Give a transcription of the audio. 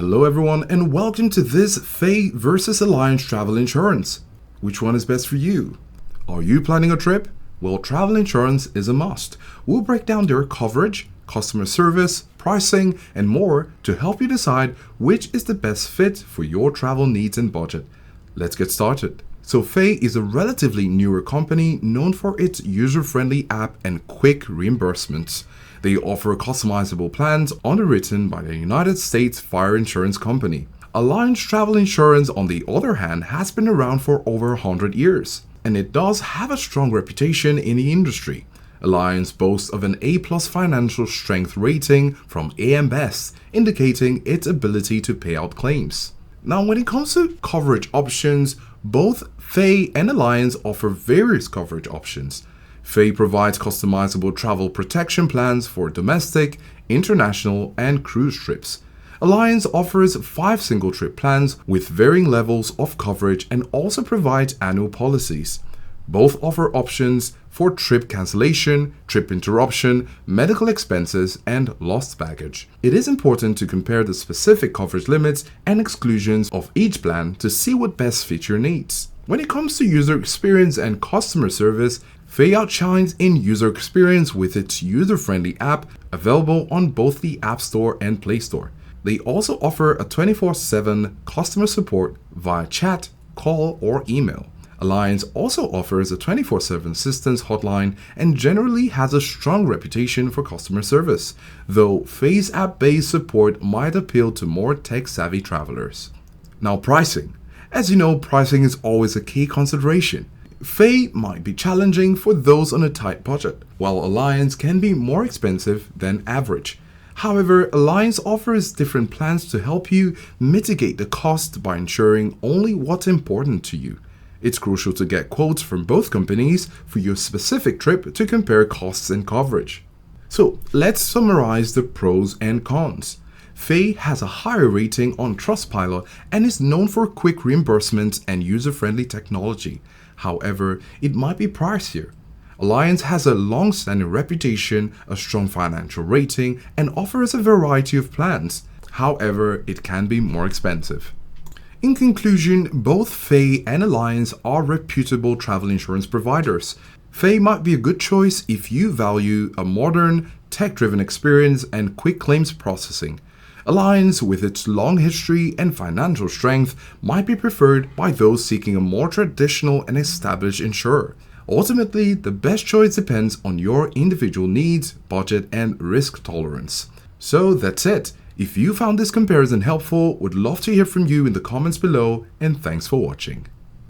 Hello everyone and welcome to this Faye versus Allianz travel insurance. Which one is best for you? Are you planning a trip? Well, travel insurance is a must. We'll break down their coverage, customer service, pricing, and more to help you decide which is the best fit for your travel needs and budget. Let's get started. So Faye is a relatively newer company known for its user-friendly app and quick reimbursements. They offer customizable plans underwritten by the United States Fire Insurance Company. Allianz Travel Insurance, on the other hand, has been around for over 100 years, and it does have a strong reputation in the industry. Allianz boasts of an A+ financial strength rating from AM Best, indicating its ability to pay out claims. Now, when it comes to coverage options, both Faye and Allianz offer various coverage options. Faye provides customizable travel protection plans for domestic, international, and cruise trips. Allianz offers 5 single-trip plans with varying levels of coverage and also provides annual policies. Both offer options for trip cancellation, trip interruption, medical expenses, and lost baggage. It is important to compare the specific coverage limits and exclusions of each plan to see what best fits your needs. When it comes to user experience and customer service, Faye outshines in user experience with its user-friendly app available on both the App Store and Play Store. They also offer a 24/7 customer support via chat, call, or email. Allianz also offers a 24/7 assistance hotline and generally has a strong reputation for customer service, though Faye's app-based support might appeal to more tech-savvy travelers. Now, pricing. As you know, pricing is always a key consideration. Faye might be challenging for those on a tight budget, while Allianz can be more expensive than average. However, Allianz offers different plans to help you mitigate the cost by ensuring only what's important to you. It's crucial to get quotes from both companies for your specific trip to compare costs and coverage. So let's summarize the pros and cons. Faye has a higher rating on Trustpilot and is known for quick reimbursements and user-friendly technology. However, it might be pricier. Allianz has a long-standing reputation, a strong financial rating, and offers a variety of plans. However, it can be more expensive. In conclusion, both Faye and Allianz are reputable travel insurance providers. Faye might be a good choice if you value a modern, tech-driven experience and quick claims processing. Allianz, with its long history and financial strength, might be preferred by those seeking a more traditional and established insurer. Ultimately, the best choice depends on your individual needs, budget, and risk tolerance. So that's it. If you found this comparison helpful, would love to hear from you in the comments below, and thanks for watching.